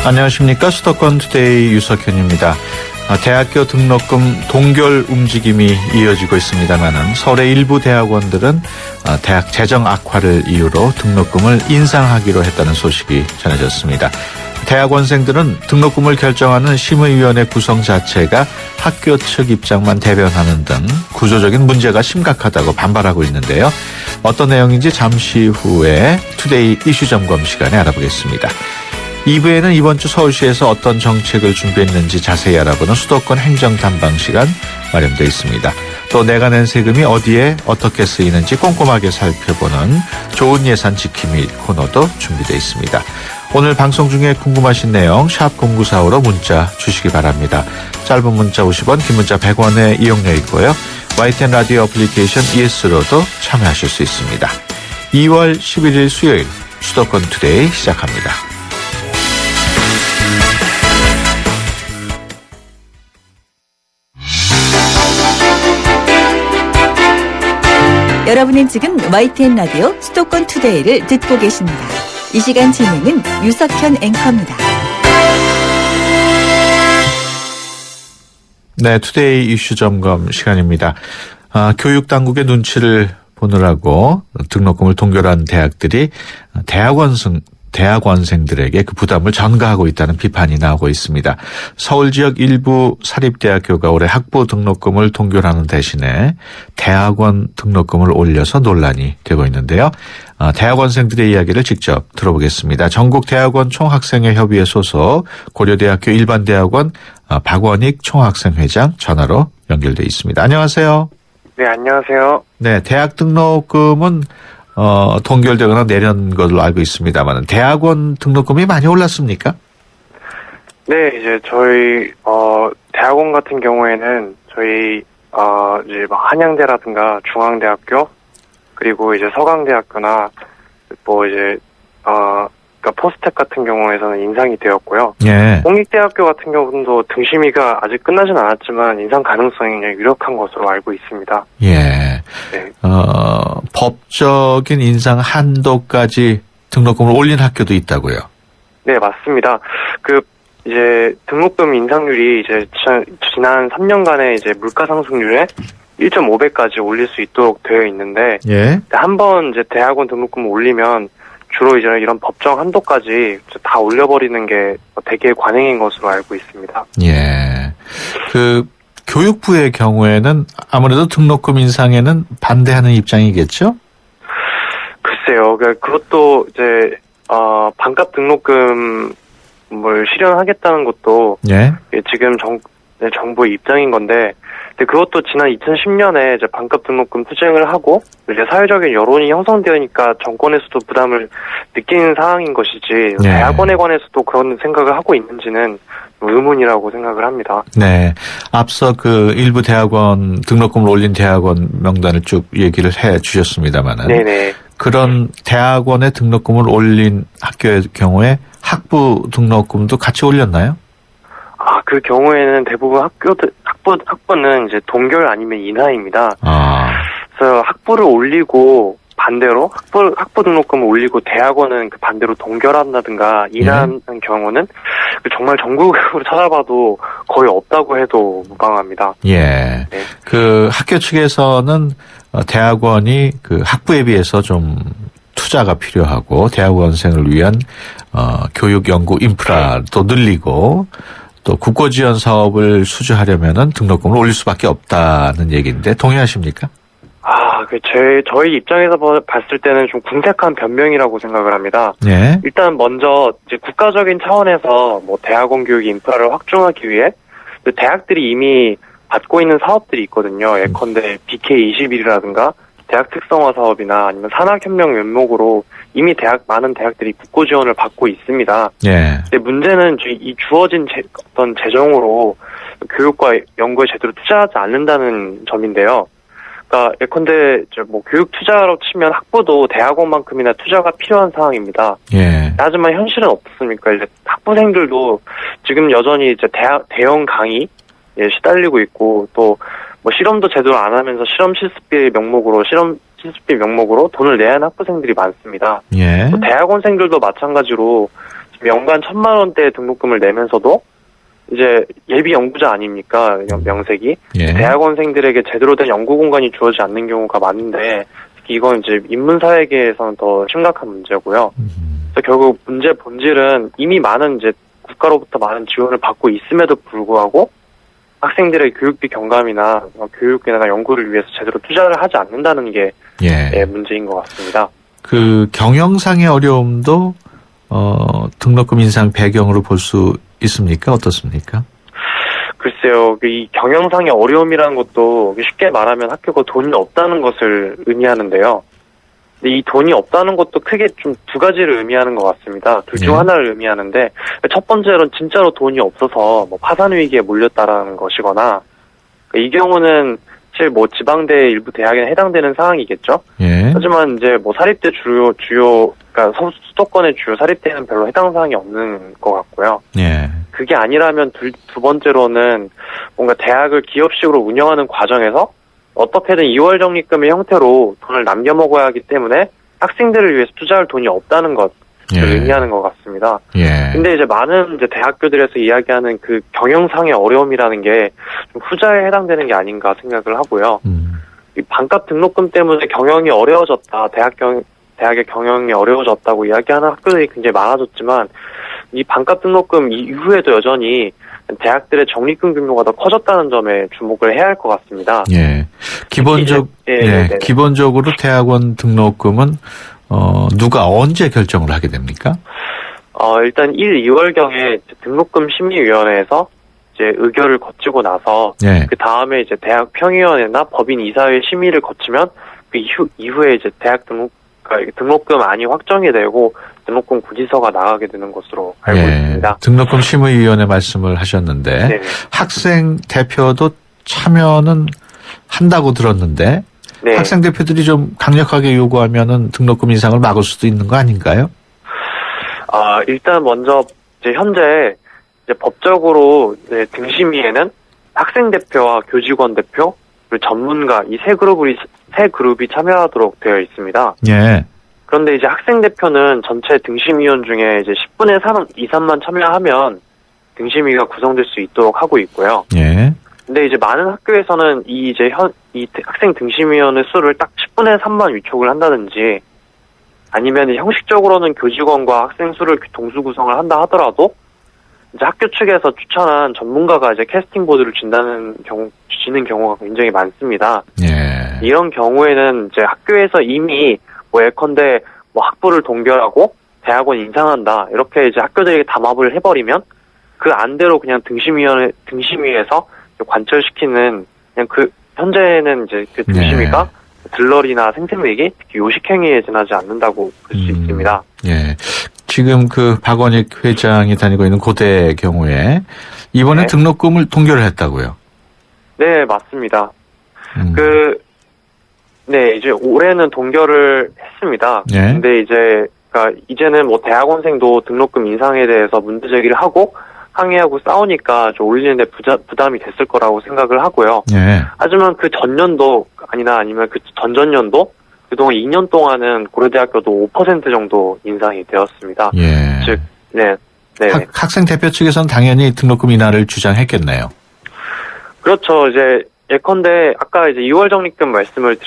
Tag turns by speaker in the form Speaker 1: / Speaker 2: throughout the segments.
Speaker 1: 안녕하십니까. 수도권 투데이 유석현입니다. 대학교 등록금 동결 움직임이 이어지고 있습니다만은 서울의 일부 대학원들은 대학 재정 악화를 이유로 등록금을 인상하기로 했다는 소식이 전해졌습니다. 대학원생들은 등록금을 결정하는 심의위원회 구성 자체가 학교 측 입장만 대변하는 등 구조적인 문제가 심각하다고 반발하고 있는데요. 어떤 내용인지 잠시 후에 투데이 이슈 점검 시간에 알아보겠습니다. 2부에는 이번 주 서울시에서 어떤 정책을 준비했는지 자세히 알아보는 수도권 행정탐방 시간 마련되어 있습니다. 또 내가 낸 세금이 어디에 어떻게 쓰이는지 꼼꼼하게 살펴보는 좋은 예산 지킴이 코너도 준비되어 있습니다. 오늘 방송 중에 궁금하신 내용 샵 0945로 문자 주시기 바랍니다. 짧은 문자 50원, 긴 문자 100원의 이용료 있고요. YTN 라디오 어플리케이션 ES로도 참여하실 수 있습니다. 2월 11일 수요일 수도권 투데이 시작합니다.
Speaker 2: 여러분은 지금 YTN 라디오 수도권 투데이를 듣고 계십니다. 이 시간 진행은 유석현 앵커입니다.
Speaker 1: 네, 투데이 이슈 점검 시간입니다. 교육당국의 눈치를 보느라고 등록금을 동결한 대학들이 대학원생들에게 그 부담을 전가하고 있다는 비판이 나오고 있습니다. 서울 지역 일부 사립대학교가 올해 학부 등록금을 동결하는 대신에 대학원 등록금을 올려서 논란이 되고 있는데요. 대학원생들의 이야기를 직접 들어보겠습니다. 전국대학원 총학생회 협의회 소속 고려대학교 일반대학원 박원익 총학생회장 전화로 연결돼 있습니다. 안녕하세요.
Speaker 3: 네, 안녕하세요.
Speaker 1: 네, 대학 등록금은 동결되거나 내린 걸로 알고 있습니다만 대학원 등록금이 많이 올랐습니까?
Speaker 3: 네, 이제 저희 대학원 같은 경우에는 저희 이제 막 한양대라든가 중앙대학교 그리고 이제 서강대학교나 뭐 이제 그러니까 포스텍 같은 경우에서는 인상이 되었고요.
Speaker 1: 예.
Speaker 3: 공립대학교 같은 경우도 등심위가 아직 끝나진 않았지만 인상 가능성이 유력한 것으로 알고 있습니다.
Speaker 1: 예.
Speaker 3: 네.
Speaker 1: 법적인 인상 한도까지 등록금을 올린 학교도 있다고요?
Speaker 3: 네, 맞습니다. 이제 등록금 인상률이 이제 지난 3년간의 이제 물가 상승률에 1.5배까지 올릴 수 있도록 되어 있는데,
Speaker 1: 예.
Speaker 3: 한번 이제 대학원 등록금을 올리면 주로 이제 이런 법정 한도까지 다 올려버리는 게 대개의 관행인 것으로 알고 있습니다.
Speaker 1: 예. 교육부의 경우에는 아무래도 등록금 인상에는 반대하는 입장이겠죠?
Speaker 3: 글쎄요. 그것도 이제 반값 등록금을 실현하겠다는 것도
Speaker 1: 예.
Speaker 3: 지금 정부의 입장인 건데, 근데 그것도 지난 2010년에 이제 반값 등록금 투쟁을 하고 이제 사회적인 여론이 형성되니까 정권에서도 부담을 느끼는 상황인 것이지,
Speaker 1: 네.
Speaker 3: 대학원에 관해서도 그런 생각을 하고 있는지는 의문이라고 생각을 합니다.
Speaker 1: 네. 앞서 일부 대학원 등록금을 올린 대학원 명단을 쭉 얘기를 해 주셨습니다만은.
Speaker 3: 네네.
Speaker 1: 그런 대학원에 등록금을 올린 학교의 경우에 학부 등록금도 같이 올렸나요?
Speaker 3: 그 경우에는 대부분 학부는 이제 동결 아니면 인하입니다. 그래서 학부를 올리고 반대로 학부 등록금을 올리고 대학원은 반대로 동결한다든가 인하하는 경우는 정말 전국으로 찾아봐도 거의 없다고 해도 무방합니다.
Speaker 1: 예.
Speaker 3: 네.
Speaker 1: 학교 측에서는 대학원이 학부에 비해서 좀 투자가 필요하고 대학원생을 위한 교육 연구 인프라도 늘리고 또 국고 지원 사업을 수주하려면은 등록금을 올릴 수밖에 없다는 얘기인데 동의하십니까?
Speaker 3: 저희 입장에서 봤을 때는 좀 궁색한 변명이라고 생각을 합니다.
Speaker 1: 예.
Speaker 3: 일단 먼저 이제 국가적인 차원에서 대학원 교육 인프라를 확충하기 위해 대학들이 이미 받고 있는 사업들이 있거든요. 예컨대 BK21이라든가 대학 특성화 사업이나 아니면 산학혁명 면목으로 이미 많은 대학들이 국고 지원을 받고 있습니다.
Speaker 1: 예.
Speaker 3: 근데 문제는 이 주어진 어떤 재정으로 교육과 연구에 제대로 투자하지 않는다는 점인데요. 그러니까 예컨대 교육 투자로 치면 학부도 대학원만큼이나 투자가 필요한 상황입니다.
Speaker 1: 예.
Speaker 3: 하지만 현실은 어떻습니까? 이제 학부생들도 지금 여전히 이제 대형 강의에 시달리고 있고 또 실험도 제대로 안 하면서 실험 실습비 명목으로 돈을 내야 하는 학부생들이 많습니다.
Speaker 1: 예.
Speaker 3: 또 대학원생들도 마찬가지로 연간 1,000만 원대 등록금을 내면서도 이제 예비 연구자 아닙니까? 명색이.
Speaker 1: 예.
Speaker 3: 대학원생들에게 제대로 된 연구 공간이 주어지지 않는 경우가 많은데 특히 이건 이제 인문사회계에서는 더 심각한 문제고요. 그래서 결국 문제 본질은 이미 많은 이제 국가로부터 많은 지원을 받고 있음에도 불구하고 학생들의 교육비 경감이나 교육이나 연구를 위해서 제대로 투자를 하지 않는다는 게
Speaker 1: 예.
Speaker 3: 문제인 것 같습니다.
Speaker 1: 그 경영상의 어려움도 등록금 인상 배경으로 볼 수 있습니까? 어떻습니까?
Speaker 3: 글쎄요, 이 경영상의 어려움이라는 것도 쉽게 말하면 학교가 돈이 없다는 것을 의미하는데요. 근데 이 돈이 없다는 것도 크게 좀 두 가지를 의미하는 것 같습니다. 둘 중
Speaker 1: 네.
Speaker 3: 하나를 의미하는데 첫 번째로는 진짜로 돈이 없어서 뭐 파산 위기에 몰렸다라는 것이거나 이 경우는 사실 뭐 지방대 일부 대학에 해당되는 상황이겠죠.
Speaker 1: 예.
Speaker 3: 하지만 이제 뭐 사립대 그러니까 수도권의 주요 사립대는 별로 해당 사항이 없는 것 같고요.
Speaker 1: 예.
Speaker 3: 그게 아니라면 두 번째로는 뭔가 대학을 기업식으로 운영하는 과정에서 어떻게든 2월 적립금의 형태로 돈을 남겨 먹어야 하기 때문에 학생들을 위해서 투자할 돈이 없다는 것을
Speaker 1: 예.
Speaker 3: 의미하는 것 같습니다.
Speaker 1: 예.
Speaker 3: 근데 이제 많은 이제 대학교들에서 이야기하는 그 경영상의 어려움이라는 게 좀 후자에 해당되는 게 아닌가 생각을 하고요. 이 반값 등록금 때문에 경영이 어려워졌다. 대학의 경영이 어려워졌다고 이야기하는 학교들이 굉장히 많아졌지만 이 반값 등록금 이후에도 여전히 대학들의 적립금 규모가 더 커졌다는 점에 주목을 해야 할 것 같습니다.
Speaker 1: 예. 기본적으로 대학원 등록금은 누가 언제 결정을 하게 됩니까?
Speaker 3: 일단 2월경에 등록금 심의위원회에서 이제 의결을 거치고 나서
Speaker 1: 예.
Speaker 3: 그 다음에 이제 대학 평의원회나 법인 이사회 심의를 거치면 그 이후에 이제 대학 등록금 안이 확정이 되고 등록금 고지서가 나가게 되는 것으로 알고 있습니다.
Speaker 1: 등록금 심의위원회 말씀을 하셨는데
Speaker 3: 네.
Speaker 1: 학생 대표도 참여는 한다고 들었는데
Speaker 3: 네.
Speaker 1: 학생 대표들이 좀 강력하게 요구하면은 등록금 인상을 막을 수도 있는 거 아닌가요?
Speaker 3: 일단 먼저 이제 현재 이제 법적으로 이제 등심위에는 학생 대표와 교직원 대표 그리고 전문가 이 세 그룹이 참여하도록 되어 있습니다.
Speaker 1: 예.
Speaker 3: 그런데 이제 학생 대표는 전체 등심위원 중에 이제 10분의 3 이상만 참여하면 등심위가 구성될 수 있도록 하고 있고요.
Speaker 1: 예.
Speaker 3: 근데 이제 많은 학교에서는 이 학생 등심위원의 수를 딱 10분의 3만 위촉을 한다든지 아니면 형식적으로는 교직원과 학생 수를 동수 구성을 한다 하더라도 이제 학교 측에서 추천한 전문가가 이제 캐스팅 보드를 주는 경우가 굉장히 많습니다.
Speaker 1: 예.
Speaker 3: 이런 경우에는 이제 학교에서 이미 뭐 예컨대 뭐 학부를 동결하고 대학원 인상한다 이렇게 이제 학교들에게 담합을 해버리면 그 안대로 그냥 등심위에서 관철시키는 그냥 그 현재는 이제 그 등심위가 들러리나 생태매기 특히 요식행위에 지나지 않는다고 볼 수 있습니다.
Speaker 1: 예. 지금 그 박원익 회장이 다니고 있는 고대의 경우에 이번에
Speaker 3: 네.
Speaker 1: 등록금을 동결을 했다고요?
Speaker 3: 네, 맞습니다. 이제 올해는 동결을 했습니다.
Speaker 1: 예.
Speaker 3: 근데 이제는 뭐 대학원생도 등록금 인상에 대해서 문제 제기를 하고 항의하고 싸우니까 좀 올리는데 부담이 됐을 거라고 생각을 하고요.
Speaker 1: 예.
Speaker 3: 하지만 그 전년도 아니면 그 전전년도 그동안 2년 동안은 고려대학교도 5% 정도 인상이 되었습니다.
Speaker 1: 예.
Speaker 3: 즉, 네.
Speaker 1: 학생 대표 측에서는 당연히 등록금 인하를 주장했겠네요.
Speaker 3: 그렇죠. 이제 예컨대 아까 이제 2월 적립금 말씀을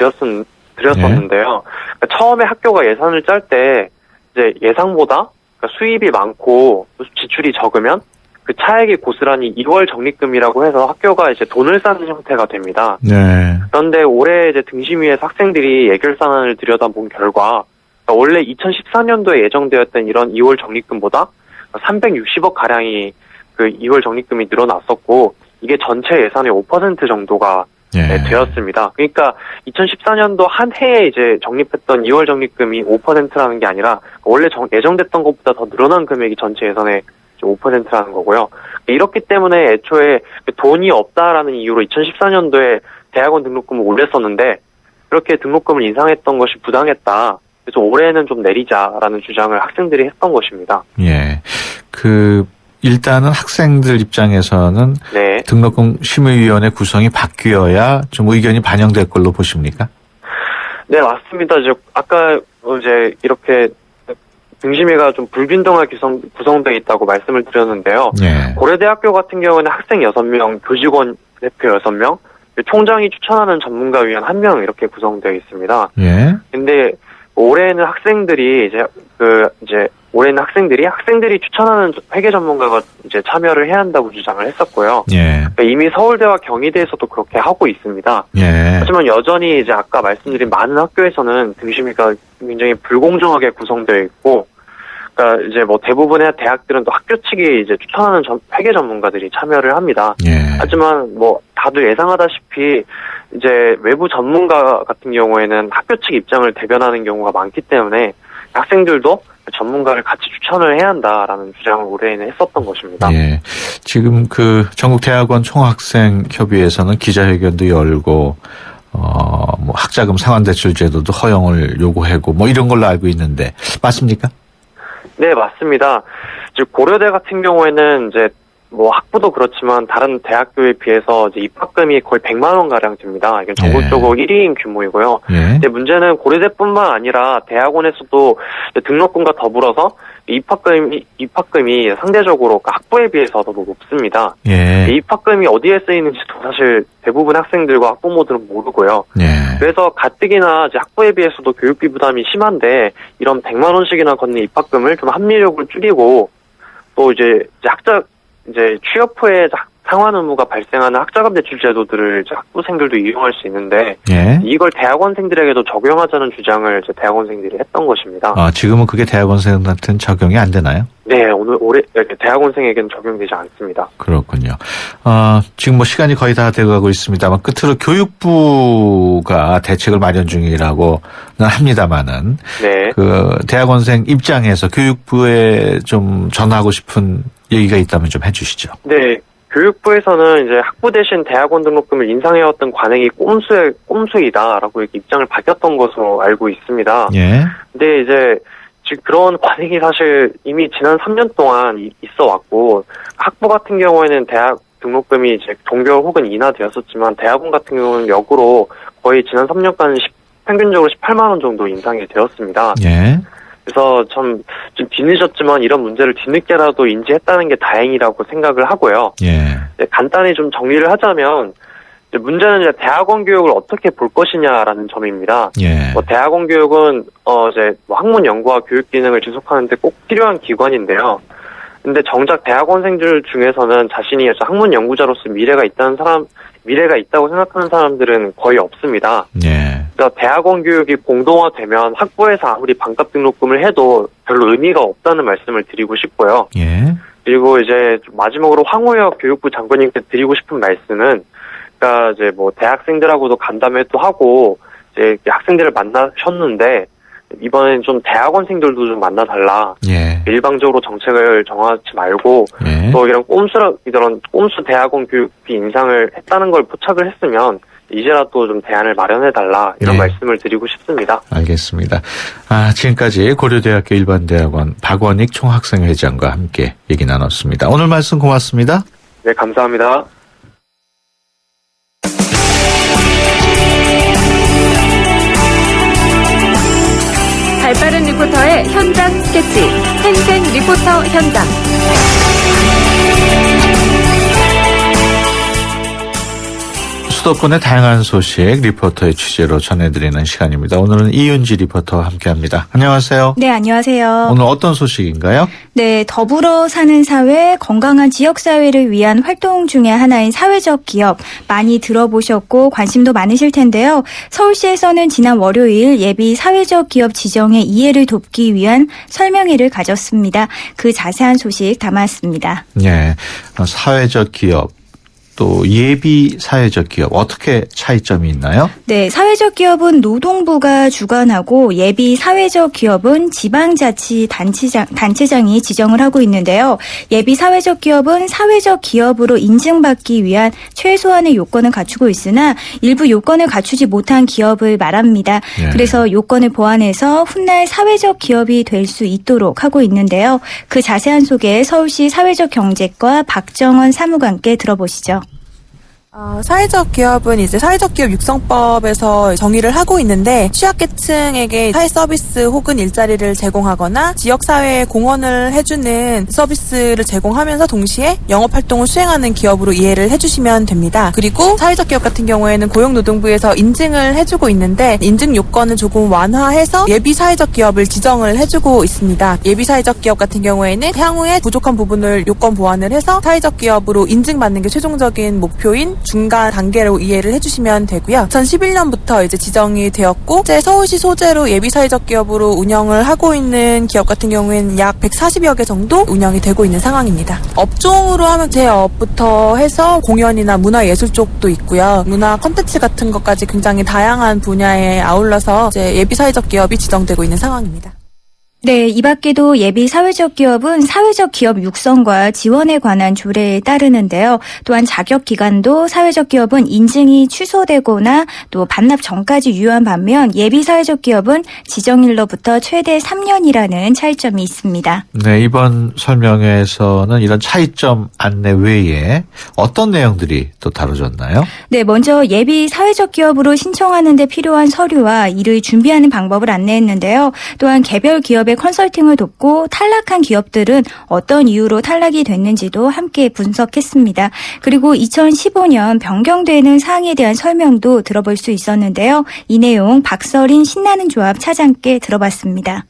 Speaker 3: 드렸었는데요. 그러니까 처음에 학교가 예산을 짤 때 이제 예상보다 그러니까 수입이 많고 지출이 적으면 그 차액이 고스란히 2월 적립금이라고 해서 학교가 이제 돈을 쌓는 형태가 됩니다.
Speaker 1: 네.
Speaker 3: 그런데 올해 이제 등심위에서 학생들이 예결산안을 들여다본 결과 그러니까 원래 2014년도에 예정되었던 이런 2월 적립금보다 360억 가량이 그 2월 적립금이 늘어났었고 이게 전체 예산의 5% 정도가 되었습니다. 그러니까 2014년도 한 해에 이제 적립했던 2월 적립금이 5%라는 게 아니라 원래 예정됐던 것보다 더 늘어난 금액이 전체 예산의 5%라는 거고요. 이렇기 때문에 애초에 돈이 없다라는 이유로 2014년도에 대학원 등록금을 올렸었는데 그렇게 등록금을 인상했던 것이 부당했다. 그래서 올해는 좀 내리자라는 주장을 학생들이 했던 것입니다.
Speaker 1: 예. 일단은 학생들 입장에서는
Speaker 3: 네.
Speaker 1: 등록금 심의위원회 구성이 바뀌어야 좀 의견이 반영될 걸로 보십니까?
Speaker 3: 네, 맞습니다. 아까 이제 이렇게 등심위가 좀 불균등하게 구성되어 있다고 말씀을 드렸는데요.
Speaker 1: 예.
Speaker 3: 고려대학교 같은 경우는 학생 6명, 교직원 대표 6명, 총장이 추천하는 전문가위원 1명 이렇게 구성되어 있습니다.
Speaker 1: 예.
Speaker 3: 근데 올해는 학생들이 학생들이 추천하는 회계 전문가가 이제 참여를 해야 한다고 주장을 했었고요.
Speaker 1: 예.
Speaker 3: 그러니까 이미 서울대와 경희대에서도 그렇게 하고 있습니다.
Speaker 1: 예.
Speaker 3: 하지만 여전히 이제 아까 말씀드린 많은 학교에서는 등심위가 굉장히 불공정하게 구성되어 있고, 그러니까 이제 뭐 대부분의 대학들은 또 학교 측이 이제 추천하는 회계 전문가들이 참여를 합니다.
Speaker 1: 예.
Speaker 3: 하지만 뭐 다들 예상하다시피 이제 외부 전문가 같은 경우에는 학교 측 입장을 대변하는 경우가 많기 때문에 학생들도 전문가를 같이 추천을 해야 한다라는 주장을 올해에는 했었던 것입니다.
Speaker 1: 예. 지금 그 전국대학원 총학생협의회에서는 기자회견도 열고 뭐 학자금 상환대출 제도도 허용을 요구하고 뭐 이런 걸로 알고 있는데 맞습니까?
Speaker 3: 네, 맞습니다. 즉 고려대 같은 경우에는 이제 뭐 학부도 그렇지만 다른 대학교에 비해서 이제 입학금이 거의 100만 원 가량 됩니다. 이게 전국적으로 1위인 규모이고요.
Speaker 1: 예.
Speaker 3: 근데 문제는 고려대뿐만 아니라 대학원에서도 등록금과 더불어서 입학금이 상대적으로 학부에 비해서 더 높습니다.
Speaker 1: 예.
Speaker 3: 입학금이 어디에 쓰이는지도 사실 대부분 학생들과 학부모들은 모르고요.
Speaker 1: 예.
Speaker 3: 그래서 가뜩이나 이제 학부에 비해서도 교육비 부담이 심한데 이런 100만 원씩이나 걷는 입학금을 좀 합리적으로 줄이고 또 이제 취업 후에 상환 의무가 발생하는 학자금 대출 제도들을 이제 학부생들도 이용할 수 있는데
Speaker 1: 예.
Speaker 3: 이걸 대학원생들에게도 적용하자는 주장을 이제 대학원생들이 했던 것입니다.
Speaker 1: 지금은 그게 대학원생한테는 적용이 안 되나요?
Speaker 3: 네, 올해 대학원생에게는 적용되지 않습니다.
Speaker 1: 그렇군요. 지금 뭐 시간이 거의 다 돼가고 있습니다만 끝으로 교육부가 대책을 마련 중이라고는 합니다만은
Speaker 3: 네.
Speaker 1: 그 대학원생 입장에서 교육부에 좀 전하고 싶은 얘기가 있다면 좀 해주시죠.
Speaker 3: 네. 교육부에서는 이제 학부 대신 대학원 등록금을 인상해왔던 관행이 꼼수이다라고 이렇게 입장을 밝혔던 것으로 알고 있습니다.
Speaker 1: 예.
Speaker 3: 근데 이제 즉 그런 관행이 사실 이미 지난 3년 동안 있어 왔고 학부 같은 경우에는 대학 등록금이 이제 동결 혹은 인하되었었지만 대학원 같은 경우는 역으로 거의 지난 3년간 평균적으로 18만 원 정도 인상이 되었습니다.
Speaker 1: 예.
Speaker 3: 그래서 좀 뒤늦었지만 이런 문제를 뒤늦게라도 인지했다는 게 다행이라고 생각을 하고요.
Speaker 1: 예.
Speaker 3: 간단히 좀 정리를 하자면 문제는 이제 대학원 교육을 어떻게 볼 것이냐라는 점입니다.
Speaker 1: 예.
Speaker 3: 대학원 교육은 학문 연구와 교육 기능을 지속하는데 꼭 필요한 기관인데요. 근데 정작 대학원생들 중에서는 자신이 학문 연구자로서 미래가 있다고 생각하는 사람들은 거의 없습니다.
Speaker 1: 예.
Speaker 3: 그러니까 대학원 교육이 공동화되면 학부에서 아무리 반값 등록금을 해도 별로 의미가 없다는 말씀을 드리고 싶고요.
Speaker 1: 예.
Speaker 3: 그리고 이제 마지막으로 황우혁 교육부 장관님께 드리고 싶은 말씀은, 그러니까 이제 뭐 대학생들하고도 간담회도 하고 이제 학생들을 만나셨는데 이번엔 좀 대학원생들도 좀 만나달라.
Speaker 1: 예.
Speaker 3: 일방적으로 정책을 정하지 말고
Speaker 1: 예.
Speaker 3: 또 이런 꼼수 대학원 교육비 인상을 했다는 걸 포착을 했으면 이제라도 좀 대안을 마련해달라 이런
Speaker 1: 예.
Speaker 3: 말씀을 드리고 싶습니다.
Speaker 1: 알겠습니다. 지금까지 고려대학교 일반대학원 박원익 총학생회장과 함께 얘기 나눴습니다. 오늘 말씀 고맙습니다.
Speaker 3: 네, 감사합니다.
Speaker 2: 발빠른 리포터의 현장 스케치, 생생 리포터 현장.
Speaker 1: 수도권의 다양한 소식 리포터의 취재로 전해드리는 시간입니다. 오늘은 이윤지 리포터와 함께합니다. 안녕하세요.
Speaker 4: 네, 안녕하세요.
Speaker 1: 오늘 어떤 소식인가요?
Speaker 4: 네, 더불어 사는 사회, 건강한 지역사회를 위한 활동 중에 하나인 사회적 기업 많이 들어보셨고 관심도 많으실 텐데요. 서울시에서는 지난 월요일 예비 사회적 기업 지정의 이해를 돕기 위한 설명회를 가졌습니다. 그 자세한 소식 담았습니다.
Speaker 1: 네, 사회적 기업. 또 예비 사회적 기업 어떻게 차이점이 있나요?
Speaker 4: 네, 사회적 기업은 노동부가 주관하고 예비 사회적 기업은 지방자치단체장이 지정을 하고 있는데요. 예비 사회적 기업은 사회적 기업으로 인증받기 위한 최소한의 요건을 갖추고 있으나 일부 요건을 갖추지 못한 기업을 말합니다.
Speaker 1: 네.
Speaker 4: 그래서 요건을 보완해서 훗날 사회적 기업이 될 수 있도록 하고 있는데요. 그 자세한 소개 서울시 사회적 경제과 박정원 사무관께 들어보시죠.
Speaker 5: 사회적 기업은 이제 사회적 기업 육성법에서 정의를 하고 있는데 취약계층에게 사회 서비스 혹은 일자리를 제공하거나 지역사회에 공헌을 해주는 서비스를 제공하면서 동시에 영업활동을 수행하는 기업으로 이해를 해주시면 됩니다. 그리고 사회적 기업 같은 경우에는 고용노동부에서 인증을 해주고 있는데 인증 요건을 조금 완화해서 예비 사회적 기업을 지정을 해주고 있습니다. 예비 사회적 기업 같은 경우에는 향후에 부족한 부분을 요건 보완을 해서 사회적 기업으로 인증받는 게 최종적인 목표인 중간 단계로 이해를 해주시면 되고요. 2011년부터 이제 지정이 되었고, 이제 서울시 소재로 예비사회적 기업으로 운영을 하고 있는 기업 같은 경우에는 약 140여 개 정도 운영이 되고 있는 상황입니다. 업종으로 하면 제업부터 해서 공연이나 문화예술 쪽도 있고요. 문화 콘텐츠 같은 것까지 굉장히 다양한 분야에 아울러서 이제 예비사회적 기업이 지정되고 있는 상황입니다.
Speaker 4: 네, 이 밖에도 예비 사회적 기업은 사회적 기업 육성과 지원에 관한 조례에 따르는데요. 또한 자격 기간도 사회적 기업은 인증이 취소되거나 또 반납 전까지 유효한 반면 예비 사회적 기업은 지정일로부터 최대 3년이라는 차이점이 있습니다.
Speaker 1: 네, 이번 설명회에서는 이런 차이점 안내 외에 어떤 내용들이 또 다뤄졌나요?
Speaker 4: 네, 먼저 예비 사회적 기업으로 신청하는 데 필요한 서류와 이를 준비하는 방법을 안내했는데요. 또한 개별 기업의 컨설팅을 돕고 탈락한 기업들은 어떤 이유로 탈락이 됐는지도 함께 분석했습니다. 그리고 2015년 변경되는 사항에 대한 설명도 들어볼 수 있었는데요. 이 내용 박서린 신나는 조합 차장께 들어봤습니다.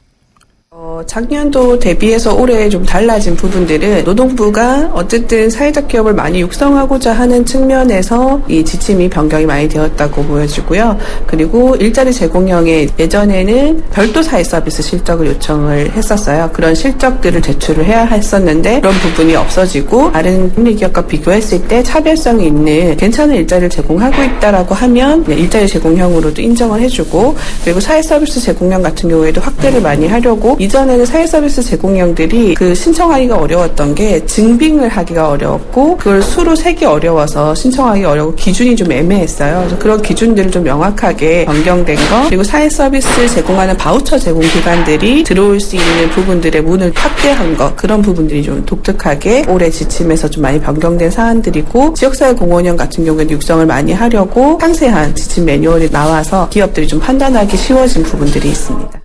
Speaker 6: 작년도 대비해서 올해 좀 달라진 부분들은 노동부가 어쨌든 사회적 기업을 많이 육성하고자 하는 측면에서 이 지침이 변경이 많이 되었다고 보여지고요. 그리고 일자리 제공형에 예전에는 별도 사회 서비스 실적을 요청을 했었어요. 그런 실적들을 제출을 해야 했었는데 그런 부분이 없어지고 다른 국내기업과 비교했을 때 차별성이 있는 괜찮은 일자리를 제공하고 있다라고 하면 일자리 제공형으로도 인정을 해주고, 그리고 사회 서비스 제공형 같은 경우에도 확대를 많이 하려고 이전에는 사회 서비스 제공형들이 그 신청하기가 어려웠던 게 증빙을 하기가 어려웠고 그걸 수로 세기 어려워서 신청하기 어려워 기준이 좀 애매했어요. 그래서 그런 기준들을 좀 명확하게 변경된 거, 그리고 사회 서비스 제공하는 바우처 제공 기관들이 들어올 수 있는 부분들의 문을 확대한 거, 그런 부분들이 좀 독특하게 올해 지침에서 좀 많이 변경된 사안들이고, 지역사회 공헌형 같은 경우에는 육성을 많이 하려고 상세한 지침 매뉴얼이 나와서 기업들이 좀 판단하기 쉬워진 부분들이 있습니다.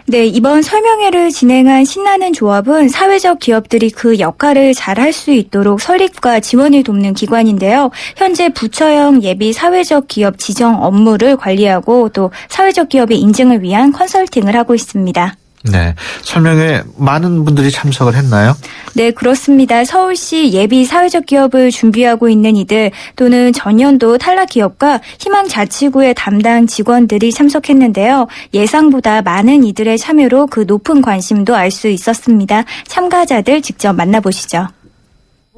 Speaker 4: 네, 이번 설명회를 진행한 신나는 조합은 사회적 기업들이 그 역할을 잘할 수 있도록 설립과 지원을 돕는 기관인데요. 현재 부처형 예비 사회적 기업 지정 업무를 관리하고 또 사회적 기업의 인증을 위한 컨설팅을 하고 있습니다.
Speaker 1: 네, 설명회 많은 분들이 참석을 했나요?
Speaker 4: 네, 그렇습니다. 서울시 예비 사회적 기업을 준비하고 있는 이들 또는 전년도 탈락 기업과 희망자치구의 담당 직원들이 참석했는데요. 예상보다 많은 이들의 참여로 그 높은 관심도 알 수 있었습니다. 참가자들 직접 만나보시죠.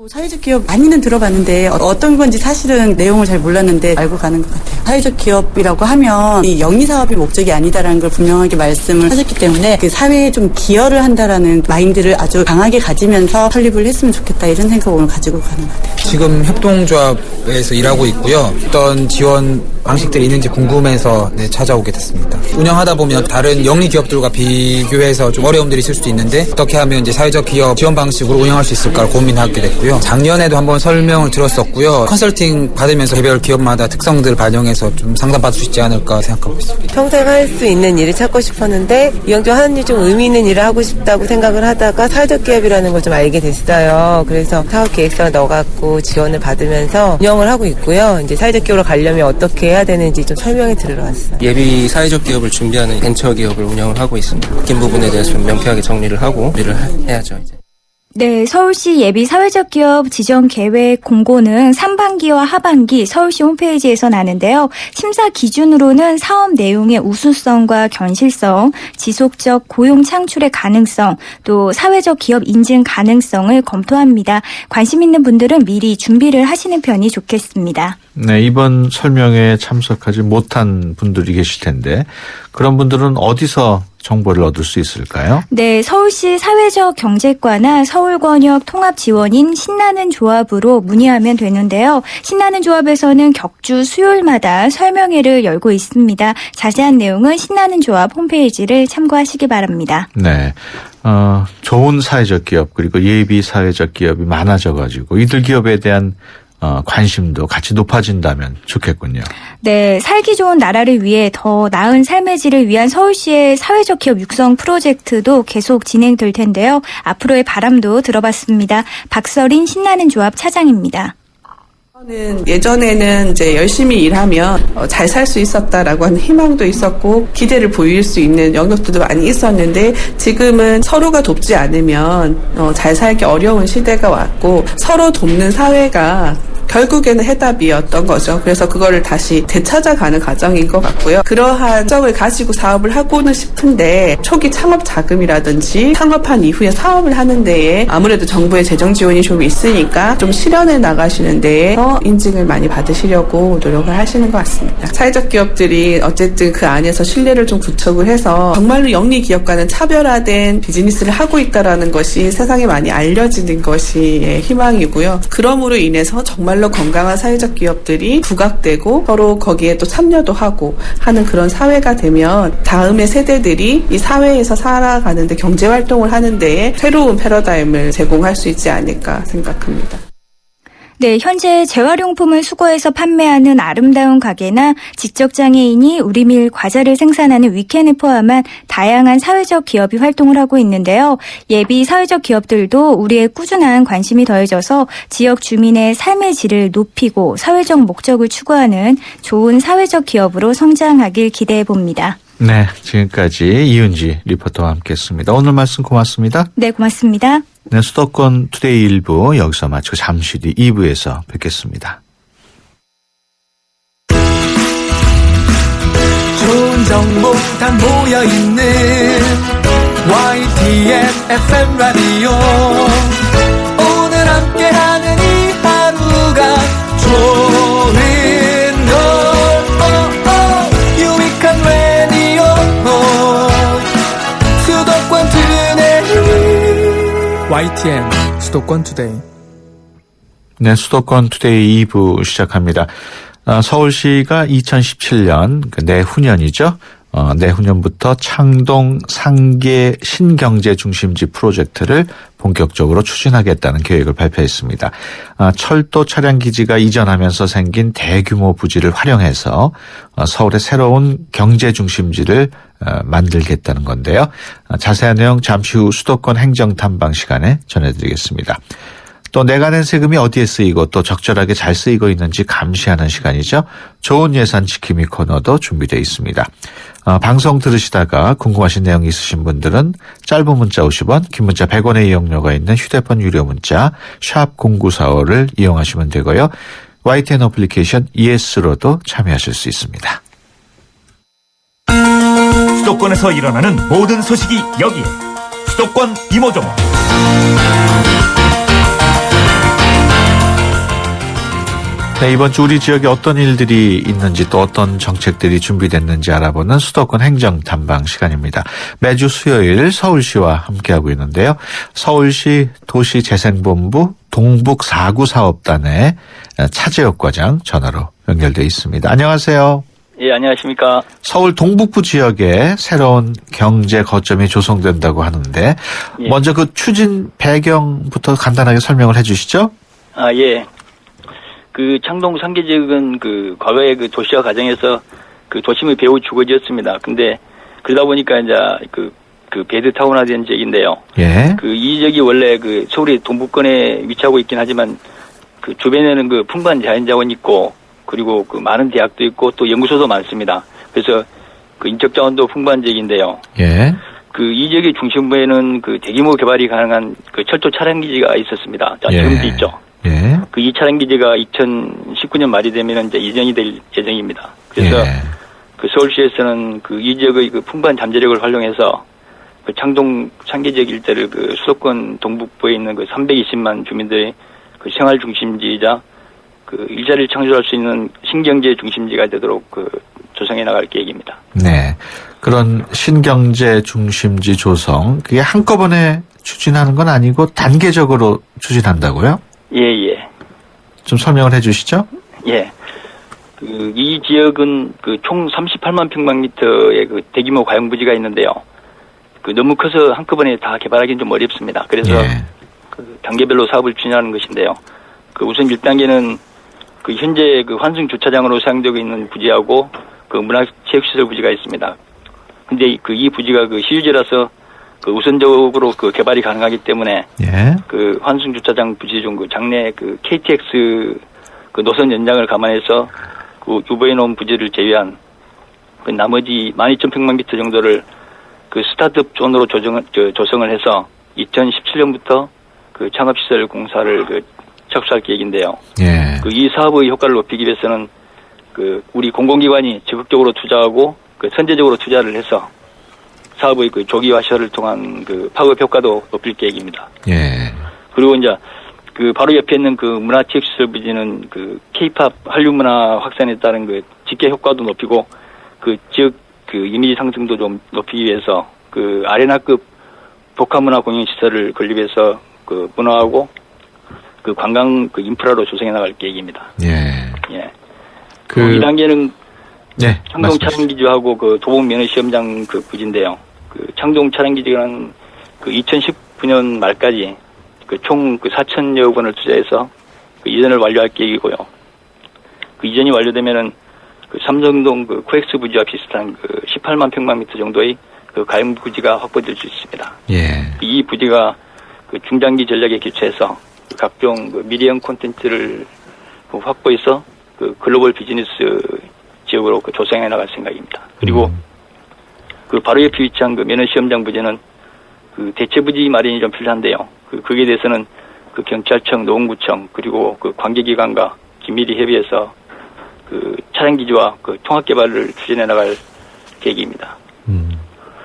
Speaker 7: 사회적 기업 많이는 들어봤는데 어떤 건지 사실은 내용을 잘 몰랐는데 알고 가는 것 같아요. 사회적 기업이라고 하면 이 영리사업이 목적이 아니다라는 걸 분명하게 말씀을 하셨기 때문에 그 사회에 좀 기여를 한다라는 마인드를 아주 강하게 가지면서 설립을 했으면 좋겠다, 이런 생각을 오늘 가지고 가는 것 같아요.
Speaker 8: 지금 협동조합에서 일하고 있고요. 어떤 지원 방식들이 있는지 궁금해서 찾아오게 됐습니다. 운영하다 보면 다른 영리 기업들과 비교해서 좀 어려움들이 있을 수도 있는데 어떻게 하면 이제 사회적 기업 지원 방식으로 운영할 수 있을까 고민하게 됐고요. 작년에도 한번 설명을 들었었고요. 컨설팅 받으면서 개별 기업마다 특성들을 반영해서 좀 상담받을 수 있지 않을까 생각하고 있습니다.
Speaker 9: 평생 할 수 있는 일을 찾고 싶었는데 이왕 하는 일 좀 의미 있는 일을 하고 싶다고 생각을 하다가 사회적 기업이라는 걸 좀 알게 됐어요. 그래서 사업 계획서를 넣어갖고 지원을 받으면서 운영을 하고 있고요. 이제 사회적 기업으로 가려면 어떻게 해야 되는지 좀 설명해 들으러 왔어요.
Speaker 10: 예비 사회적 기업을 준비하는 벤처 기업을 운영을 하고 있습니다. 바뀐 부분에 대해서 좀 명쾌하게 정리를 하고 일을 해야죠, 이제.
Speaker 4: 네, 서울시 예비 사회적 기업 지정 계획 공고는 상반기와 하반기 서울시 홈페이지에서 나는데요. 심사 기준으로는 사업 내용의 우수성과 견실성, 지속적 고용 창출의 가능성, 또 사회적 기업 인증 가능성을 검토합니다. 관심 있는 분들은 미리 준비를 하시는 편이 좋겠습니다.
Speaker 1: 네, 이번 설명회에 참석하지 못한 분들이 계실 텐데 그런 분들은 어디서 정보를 얻을 수 있을까요?
Speaker 4: 네, 서울시 사회적 경제과나 서울권역 통합지원인 신나는 조합으로 문의하면 되는데요. 신나는 조합에서는 격주 수요일마다 설명회를 열고 있습니다. 자세한 내용은 신나는 조합 홈페이지를 참고하시기 바랍니다.
Speaker 1: 네, 좋은 사회적 기업 그리고 예비 사회적 기업이 많아져가지고 이들 기업에 대한 관심도 같이 높아진다면 좋겠군요.
Speaker 4: 네, 살기 좋은 나라를 위해 더 나은 삶의 질을 위한 서울시의 사회적 기업 육성 프로젝트도 계속 진행될 텐데요. 앞으로의 바람도 들어봤습니다. 박서린 신나는 조합 차장입니다.
Speaker 6: 예전에는 이제 열심히 일하면 잘 살 수 있었다라고 하는 희망도 있었고 기대를 보일 수 있는 영역들도 많이 있었는데 지금은 서로가 돕지 않으면 잘 살기 어려운 시대가 왔고 서로 돕는 사회가 결국에는 해답이었던 거죠. 그래서 그거를 다시 되찾아가는 과정인 것 같고요. 그러한 적을 가지고 사업을 하고는 싶은데 초기 창업 자금이라든지 창업한 이후에 사업을 하는 데에 아무래도 정부의 재정 지원이 좀 있으니까 좀 실현해 나가시는 데에서 인증을 많이 받으시려고 노력을 하시는 것 같습니다. 사회적 기업들이 어쨌든 그 안에서 신뢰를 좀 구축을 해서 정말로 영리 기업과는 차별화된 비즈니스를 하고 있다라는 것이 세상에 많이 알려지는 것이 희망이고요. 그럼으로 인해서 정말로 건강한 사회적 기업들이 부각되고 서로 거기에 또 참여도 하고 하는 그런 사회가 되면 다음의 세대들이 이 사회에서 살아가는데 경제활동을 하는 데에 새로운 패러다임을 제공할 수 있지 않을까 생각합니다.
Speaker 4: 네, 현재 재활용품을 수거해서 판매하는 아름다운 가게나 지적장애인이 우리밀 과자를 생산하는 위켄을 포함한 다양한 사회적 기업이 활동을 하고 있는데요. 예비 사회적 기업들도 우리의 꾸준한 관심이 더해져서 지역 주민의 삶의 질을 높이고 사회적 목적을 추구하는 좋은 사회적 기업으로 성장하길 기대해 봅니다.
Speaker 1: 네, 지금까지 이은지 리포터와 함께했습니다. 오늘 말씀 고맙습니다.
Speaker 4: 네, 고맙습니다.
Speaker 1: 네, 수도권 투데이 1부 여기서 마치고 잠시 뒤 2부에서 뵙겠습니다.
Speaker 11: 좋은 정보 다 모여있는 YTN FM 라디오 오늘 함께하는 이 하루가 좋은 걸 유익한 라디오 수도권 투데이 YTN 수도권 투데이.
Speaker 1: 네, 수도권 투데이 2부 시작합니다. 서울시가 2017년 내후년이죠. 내후년부터 창동 상계 신경제 중심지 프로젝트를 본격적으로 추진하겠다는 계획을 발표했습니다. 철도 차량 기지가 이전하면서 생긴 대규모 부지를 활용해서 서울의 새로운 경제 중심지를 만들겠다는 건데요. 자세한 내용 잠시 후 수도권 행정탐방 시간에 전해드리겠습니다. 또 내가 낸 세금이 어디에 쓰이고 또 적절하게 잘 쓰이고 있는지 감시하는 시간이죠. 좋은 예산 지킴이 코너도 준비되어 있습니다. 방송 들으시다가 궁금하신 내용이 있으신 분들은 짧은 문자 50원, 긴 문자 100원의 이용료가 있는 휴대폰 유료 문자 샵 0945를 이용하시면 되고요. YTN 어플리케이션 ES로도 참여하실 수 있습니다.
Speaker 12: 수도권에서 일어나는 모든 소식이 여기에 수도권 이모저모.
Speaker 1: 네, 이번 주 우리 지역에 어떤 일들이 있는지 또 어떤 정책들이 준비됐는지 알아보는 수도권 행정탐방 시간입니다. 매주 수요일 서울시와 함께하고 있는데요. 서울시 도시재생본부 동북 4구 사업단의 차재혁 과장 전화로 연결되어 있습니다. 안녕하세요.
Speaker 13: 예, 안녕하십니까.
Speaker 1: 서울 동북부 지역에 새로운 경제 거점이 조성된다고 하는데
Speaker 13: 예.
Speaker 1: 먼저 그 추진 배경부터 간단하게 설명을 해 주시죠.
Speaker 13: 예. 그 창동 상계 지역은 그 과거에 그 도시화 과정에서 그 도심의 배후 주거지였습니다. 근데 그러다 보니까 이제 그 베드 타운화된 지역인데요.
Speaker 1: 예.
Speaker 13: 그 이 지역이 원래 그 서울의 동북권에 위치하고 있긴 하지만 그 주변에는 그 풍부한 자연자원이 있고 그리고 그 많은 대학도 있고 또 연구소도 많습니다. 그래서 그 인적 자원도 풍부한 지역인데요.
Speaker 1: 예.
Speaker 13: 그 이 지역의 중심부에는 그 대규모 개발이 가능한 그 철도 차량 기지가 있었습니다. 자,
Speaker 1: 예.
Speaker 13: 지금도 있죠.
Speaker 1: 예.
Speaker 13: 그 이 차량 기지가 2019년 말이 되면 이제 이전이 될 예정입니다. 그래서
Speaker 1: 예.
Speaker 13: 그 서울시에서는 그 이 지역의 그 풍부한 잠재력을 활용해서 그 창동 상계 지역 일대를 그 수도권 동북부에 있는 그 320만 주민들의 그 생활 중심지이자 그 일자리를 창출할 수 있는 신경제 중심지가 되도록 그 조성해 나갈 계획입니다.
Speaker 1: 네. 그런 신경제 중심지 조성, 그게 한꺼번에 추진하는 건 아니고 단계적으로 추진한다고요?
Speaker 13: 예.
Speaker 1: 좀 설명을 해 주시죠.
Speaker 13: 예. 그 이 지역은 그 총 38만 평방미터의 그 대규모 과용부지가 있는데요. 그 너무 커서 한꺼번에 다 개발하기는 좀 어렵습니다. 그래서
Speaker 1: 예.
Speaker 13: 그 단계별로 사업을 추진하는 것인데요. 그 우선 1단계는 그 현재 그 환승 주차장으로 사용되고 있는 부지하고 그 문화체육시설 부지가 있습니다. 근데 그 이 부지가 그 시유지라서 그 우선적으로 그 개발이 가능하기 때문에
Speaker 1: 예.
Speaker 13: 그 환승 주차장 부지 중 그 장내 그 KTX 그 노선 연장을 감안해서 그 유보해 놓은 부지를 제외한 그 나머지 12,100만 미터 정도를 그 스타트업 존으로 조성을 해서 2017년부터 그 창업시설 공사를 그 착수할 계획인데요.
Speaker 1: 예.
Speaker 13: 그 이 사업의 효과를 높이기 위해서는 그 우리 공공기관이 적극적으로 투자하고 그 선제적으로 투자를 해서 사업의 그 조기화시설을 통한 그 파급 효과도 높일 계획입니다.
Speaker 1: 예.
Speaker 13: 그리고 이제 그 바로 옆에 있는 그 문화체육시설 부지는 그 K-팝 한류 문화 확산에 따른 그 직계 효과도 높이고 그 지역 그 이미지 상승도 좀 높이기 위해서 그 아레나급 복합문화 공연시설을 건립해서 그 문화하고 그 관광 그 인프라로 조성해 나갈 계획입니다.
Speaker 1: 예.
Speaker 13: 예.
Speaker 1: 그
Speaker 13: 2단계는
Speaker 1: 네,
Speaker 13: 창동 차량기지하고 그 도봉 면허시험장 그 부지인데요. 그 창동 차량기지는 그 2019년 말까지 그 총 그 4,000여 원을 투자해서 그 이전을 완료할 계획이고요. 그 이전이 완료되면은 그 삼성동 그 코엑스 부지와 비슷한 그 18만 평방미터 정도의 그 가용 부지가 확보될 수 있습니다.
Speaker 1: 예.
Speaker 13: 이 부지가 그 중장기 전략에 기초해서 그 각종 그 미디어 콘텐츠를 그 확보해서 그 글로벌 비즈니스 지역으로 그 조성해 나갈 생각입니다. 그리고 그 바로 옆에 위치한 그 면허시험장 부지는 그 대체 부지 마련이 좀 필요한데요. 거기에 대해서는 그 경찰청, 노원구청 그리고 그 관계기관과 긴밀히 협의해서 그 차량 기지와 그 통합 개발을 추진해 나갈 계획입니다.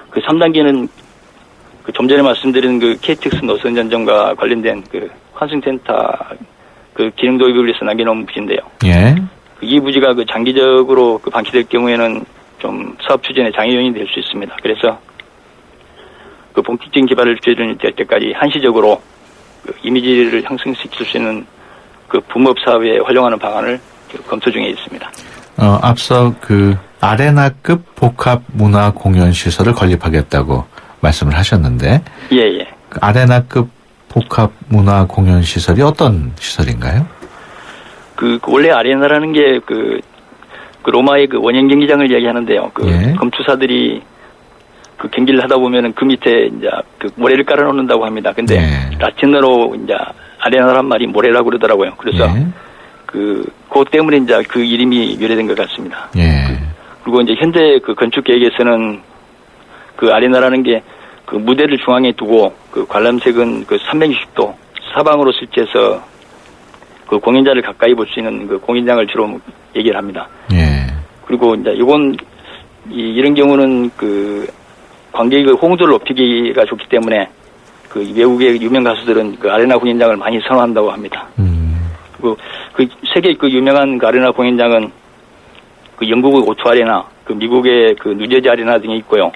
Speaker 13: 그 3단계는 그 좀 전에 말씀드린 그 KTX 노선 전정과 관련된 그 환승센터 그 기능 도입을 위해서 남겨놓은 부지인데요.
Speaker 1: 예.
Speaker 13: 이 부지가 그 장기적으로 그 방치될 경우에는 좀 사업 추진에 장애 요인이 될 수 있습니다. 그래서 그 본격적인 개발을 추진될 때까지 한시적으로 그 이미지를 향상시킬 수 있는 그 붐업 사업에 활용하는 방안을 검토 중에 있습니다.
Speaker 1: 앞서 그 아레나급 복합 문화 공연 시설을 건립하겠다고 말씀을 하셨는데,
Speaker 13: 예.
Speaker 1: 그 아레나급 복합 문화 공연 시설이 어떤 시설인가요?
Speaker 13: 그 원래 아레나라는 게 그 로마의 그 원형 경기장을 이야기하는데요. 그
Speaker 1: 예.
Speaker 13: 검투사들이 그 경기를 하다 보면은 그 밑에 이제 그 모래를 깔아놓는다고 합니다. 근데
Speaker 1: 예.
Speaker 13: 라틴어로 이제 아레나란 말이 모래라고 그러더라고요. 그래서
Speaker 1: 예.
Speaker 13: 그것 때문에 이제 그 이름이 유래된 것 같습니다.
Speaker 1: 예.
Speaker 13: 그리고 이제 현재 그 건축 계획에서는 그 아레나라는 게 그 무대를 중앙에 두고 그 관람색은 그 360도 사방으로 설치해서 그 공연자를 가까이 볼 수 있는 그 공연장을 주로 얘기를 합니다.
Speaker 1: 예.
Speaker 13: 그리고 이제 이런 경우는 그 관객의 호응도를 높이기가 좋기 때문에 그 외국의 유명 가수들은 그 아레나 공연장을 많이 선호한다고 합니다. 그리고 그 세계 그 유명한 그 아레나 공연장은 그 영국의 O2 아레나, 그 미국의 그 뉴저지 아레나 등이 있고요.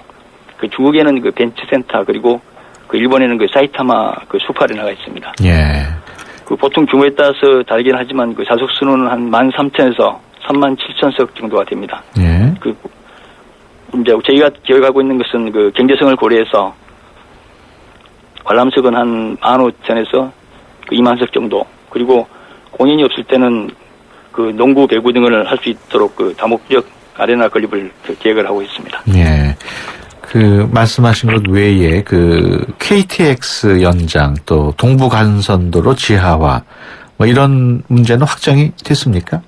Speaker 13: 그 중국에는 그 벤츠 센터 그리고 그 일본에는 그 사이타마 그 슈퍼 아레나가 있습니다.
Speaker 1: 예.
Speaker 13: 그 보통 규모에 따라서 다르긴 하지만 그 좌석 수는 한 13,000에서 37,000석 정도가 됩니다.
Speaker 1: 예.
Speaker 13: 그 이제 저희가 기획하고 있는 것은 그 경제성을 고려해서 관람석은 한 15,000에서 그 20,000석 정도. 그리고 공연이 없을 때는 그 농구, 배구 등을 할 수 있도록 그 다목적 아레나 건립을 계획을 하고 있습니다.
Speaker 1: 예. 그 말씀하신 것 외에 그 KTX 연장 또 동부 간선도로 지하화 뭐 이런 문제는 확정이 됐습니까?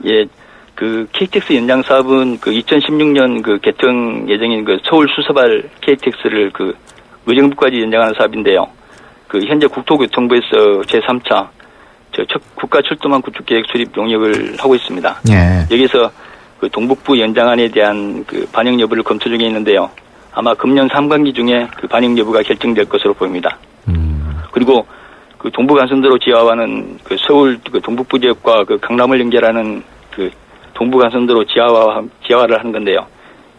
Speaker 13: 예. 그 KTX 연장 사업은 그 2016년 그 개통 예정인 그 서울 수서발 KTX를 그 의정부까지 연장하는 사업인데요. 그 현재 국토교통부에서 제3차 국가철도망 구축계획 수립 용역을 하고 있습니다.
Speaker 1: 예.
Speaker 13: 여기서 그 동북부 연장안에 대한 그 반영 여부를 검토 중에 있는데요. 아마 금년 3분기 중에 그 반영 여부가 결정될 것으로 보입니다. 그리고 그 동부 간선도로 지하화는 그 서울 그 동북부 지역과 그 강남을 연결하는 그 동부 간선도로 지하화를 하는 건데요.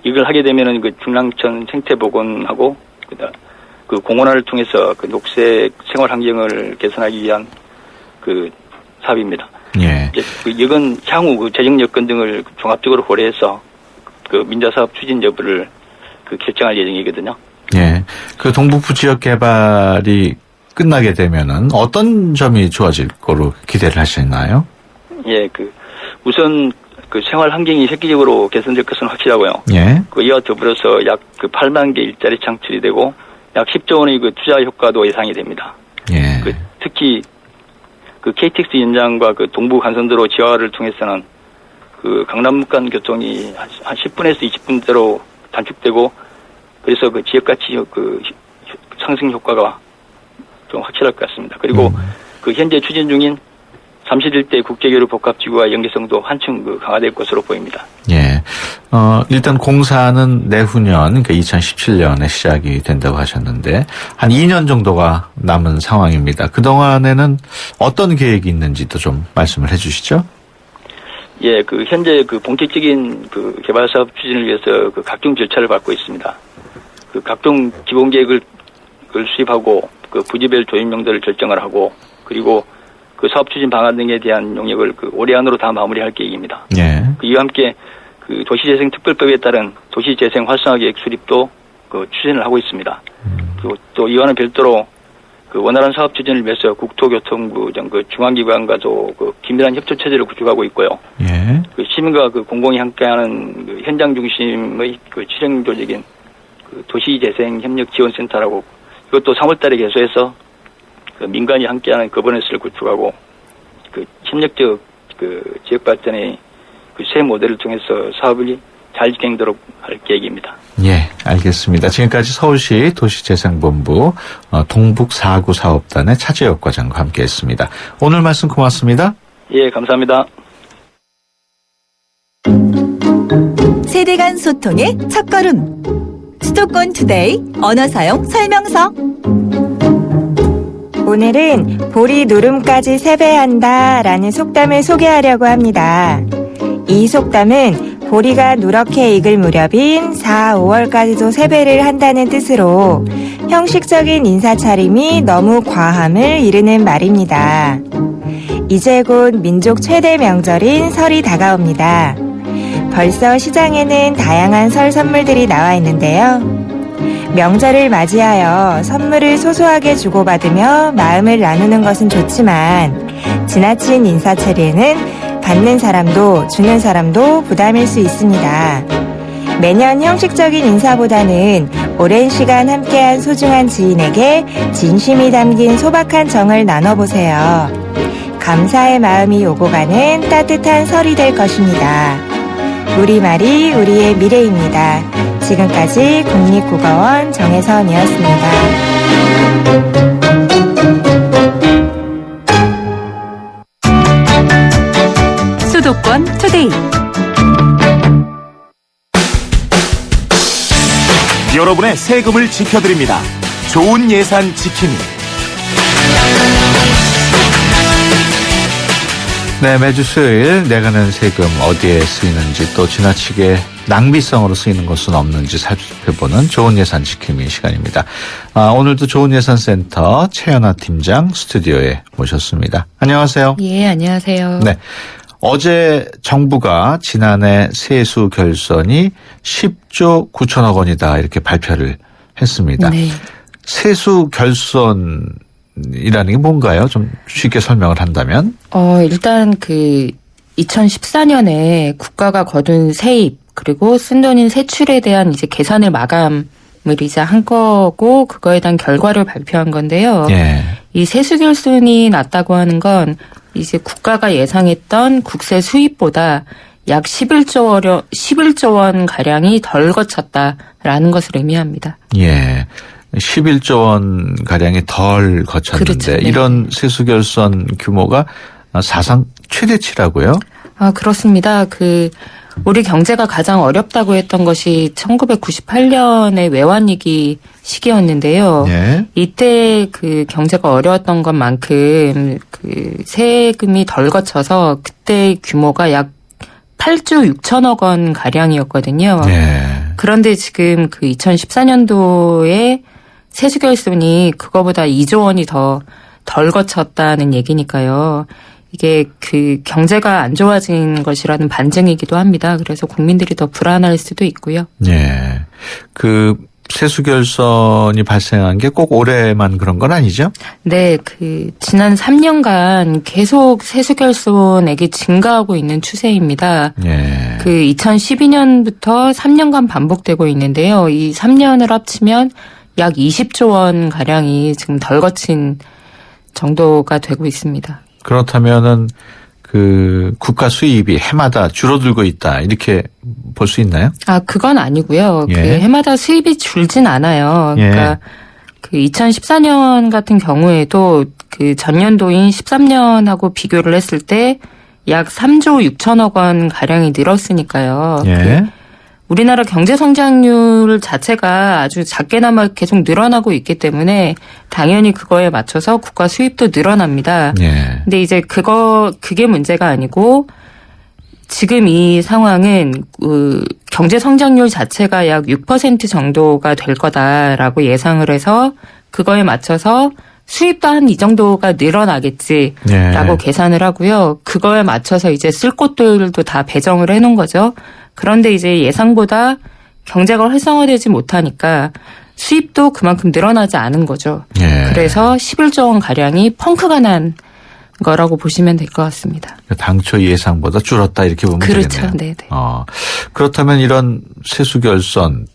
Speaker 13: 이걸 하게 되면은 그 중랑천 생태 복원하고 그 공원화를 통해서 그 녹색 생활 환경을 개선하기 위한 그 사업입니다.
Speaker 1: 예.
Speaker 13: 이건 향후 그 재정 여건 등을 종합적으로 고려해서 그 민자사업 추진 여부를 그 결정할 예정이거든요.
Speaker 1: 예. 그 동북부 지역 개발이 끝나게 되면은 어떤 점이 좋아질 거로 기대를 하시나요?
Speaker 13: 예, 우선 생활 환경이 획기적으로 개선될 것은 확실하고요.
Speaker 1: 예.
Speaker 13: 이와 더불어서 약 8만 개 일자리 창출이 되고 약 10조 원의 투자 효과도 예상이 됩니다.
Speaker 1: 예.
Speaker 13: 특히 KTX 연장과 동부 간선도로 지하화를 통해서는 강남 간 교통이 한 10분에서 20분대로 단축되고 그래서 지역 가치 상승 효과가 좀 확실할 것 같습니다. 그리고 현재 추진 중인 31대 국제교류 복합지구와 연계성도 한층 강화될 것으로 보입니다.
Speaker 1: 예. 일단 공사는 내후년, 그러니까 2017년에 시작이 된다고 하셨는데, 한 2년 정도가 남은 상황입니다. 그동안에는 어떤 계획이 있는지도 좀 말씀을 해 주시죠?
Speaker 13: 예, 현재 본격적인 개발 사업 추진을 위해서 각종 절차를 밟고 있습니다. 각종 기본 계획을 수립하고, 부지별 조임령들을 결정을 하고, 그리고 사업 추진 방안 등에 대한 용역을 올해 안으로 다 마무리할 계획입니다.
Speaker 1: 예.
Speaker 13: 이와 함께 도시재생특별법에 따른 도시재생 활성화 계획 수립도 추진을 하고 있습니다. 그리고 또 이와는 별도로 원활한 사업 추진을 위해서 국토교통부 등 중앙기관과도 긴밀한 협조 체제를 구축하고 있고요.
Speaker 1: 예.
Speaker 13: 시민과 공공이 함께하는 현장 중심의 실행조직인 도시재생협력지원센터라고 이것도 3월달에 개소해서 민간이 함께하는 거버넌스를 구축하고 협력적 지역 발전의 새 모델을 통해서 사업이 잘 진행되도록 할 계획입니다.
Speaker 1: 예, 알겠습니다. 지금까지 서울시 도시재생본부 동북 4구 사업단의 차재혁 과장과 함께했습니다. 오늘 말씀 고맙습니다.
Speaker 13: 예, 감사합니다.
Speaker 2: 세대 간 소통의 첫걸음. 수도권 투데이 언어 사용 설명서.
Speaker 14: 오늘은 보리 누름까지 세배한다 라는 속담을 소개하려고 합니다. 이 속담은 보리가 누렇게 익을 무렵인 4, 5월까지도 세배를 한다는 뜻으로 형식적인 인사차림이 너무 과함을 이르는 말입니다. 이제 곧 민족 최대 명절인 설이 다가옵니다. 벌써 시장에는 다양한 설 선물들이 나와 있는데요. 명절을 맞이하여 선물을 소소하게 주고받으며 마음을 나누는 것은 좋지만 지나친 인사차림은 받는 사람도 주는 사람도 부담일 수 있습니다. 매년 형식적인 인사보다는 오랜 시간 함께한 소중한 지인에게 진심이 담긴 소박한 정을 나눠보세요. 감사의 마음이 오고 가는 따뜻한 설이 될 것입니다. 우리말이 우리의 미래입니다. 지금까지 국립국어원 정혜선이었습니다.
Speaker 2: 수도권 투데이.
Speaker 12: 여러분의 세금을 지켜드립니다. 좋은 예산 지킴이.
Speaker 1: 네, 매주 수요일 내가 낸 세금 어디에 쓰이는지 또 지나치게 낭비성으로 쓰이는 것은 없는지 살펴보는 좋은 예산 지킴이 시간입니다. 오늘도 좋은 예산센터 최연아 팀장 스튜디오에 모셨습니다. 안녕하세요.
Speaker 15: 예, 안녕하세요.
Speaker 1: 네. 어제 정부가 지난해 세수 결선이 10조 9천억 원이다 이렇게 발표를 했습니다.
Speaker 15: 네.
Speaker 1: 세수 결선이라는 게 뭔가요? 좀 쉽게 설명을 한다면?
Speaker 15: 일단 2014년에 국가가 거둔 세입 그리고 쓴 돈인 세출에 대한 이제 계산을 마감을 이제 한 거고 그거에 대한 결과를 발표한 건데요.
Speaker 1: 예.
Speaker 15: 이 세수 결손이 낮다고 하는 건 이제 국가가 예상했던 국세 수입보다 약 11조 원 가량이 덜 거쳤다라는 것을 의미합니다.
Speaker 1: 예. 11조 원 가량이 덜 거쳤는데
Speaker 15: 그렇죠. 네.
Speaker 1: 이런 세수 결선 규모가 사상 최대치라고요?
Speaker 15: 그렇습니다. 우리 경제가 가장 어렵다고 했던 것이 1998년의 외환위기 시기였는데요.
Speaker 1: 예.
Speaker 15: 이때 경제가 어려웠던 것만큼 세금이 덜 거쳐서 그때 규모가 약 8조 6천억 원 가량이었거든요.
Speaker 1: 예.
Speaker 15: 그런데 지금 2014년도에 세수 결손이 그거보다 2조 원이 더 덜 거쳤다는 얘기니까요. 이게 경제가 안 좋아진 것이라는 반증이기도 합니다. 그래서 국민들이 더 불안할 수도 있고요.
Speaker 1: 예. 세수결손이 발생한 게 꼭 올해만 그런 건 아니죠?
Speaker 15: 네, 지난 3년간 계속 세수결손액이 증가하고 있는 추세입니다.
Speaker 1: 예.
Speaker 15: 2012년부터 3년간 반복되고 있는데요. 이 3년을 합치면 약 20조 원 가량이 지금 덜 거친 정도가 되고 있습니다.
Speaker 1: 그렇다면은 국가 수입이 해마다 줄어들고 있다 이렇게 볼 수 있나요?
Speaker 15: 그건 아니고요.
Speaker 1: 예.
Speaker 15: 해마다 수입이 줄진 않아요. 그러니까 2014년 같은 경우에도 전년도인 13년하고 비교를 했을 때 약 3조 6천억 원 가량이 늘었으니까요.
Speaker 1: 예.
Speaker 15: 우리나라 경제 성장률 자체가 아주 작게나마 계속 늘어나고 있기 때문에 당연히 그거에 맞춰서 국가 수입도 늘어납니다.
Speaker 1: 예.
Speaker 15: 근데 이제 그게 문제가 아니고 지금 이 상황은 경제 성장률 자체가 약 6% 정도가 될 거다라고 예상을 해서 그거에 맞춰서 수입도 한 이 정도가 늘어나겠지라고 계산을 하고요. 그거에 맞춰서 이제 쓸 곳들도 다 배정을 해놓은 거죠. 그런데 이제 예상보다 경제가 활성화되지 못하니까 수입도 그만큼 늘어나지 않은 거죠.
Speaker 1: 예.
Speaker 15: 그래서 11조 원 가량이 펑크가 난 거라고 보시면 될 것 같습니다.
Speaker 1: 당초 예상보다 줄었다 이렇게 보면
Speaker 15: 그렇죠.
Speaker 1: 되겠네요.
Speaker 15: 네네.
Speaker 1: 그렇다면 이런 세수결손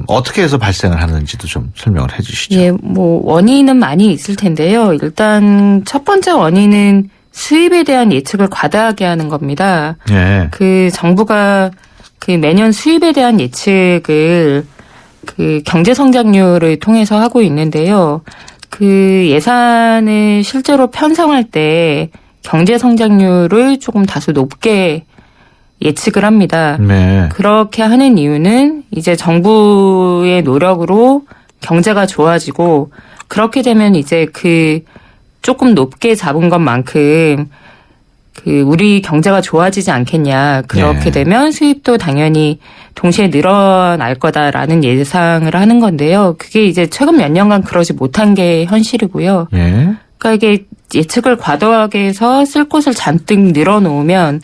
Speaker 1: 어떻게 해서 발생을 하는지도 좀 설명을 해 주시죠.
Speaker 15: 예, 원인은 많이 있을 텐데요. 일단 첫 번째 원인은 수입에 대한 예측을 과다하게 하는 겁니다.
Speaker 1: 예.
Speaker 15: 정부가 매년 수입에 대한 예측을 경제 성장률을 통해서 하고 있는데요. 예산을 실제로 편성할 때 경제 성장률을 조금 다소 높게 예측을 합니다.
Speaker 1: 네.
Speaker 15: 그렇게 하는 이유는 이제 정부의 노력으로 경제가 좋아지고 그렇게 되면 이제 조금 높게 잡은 것만큼 우리 경제가 좋아지지 않겠냐. 그렇게 되면 수입도 당연히 동시에 늘어날 거다라는 예상을 하는 건데요. 그게 이제 최근 몇 년간 그러지 못한 게 현실이고요.
Speaker 1: 예.
Speaker 15: 그러니까 이게 예측을 과도하게 해서 쓸 곳을 잔뜩 늘어놓으면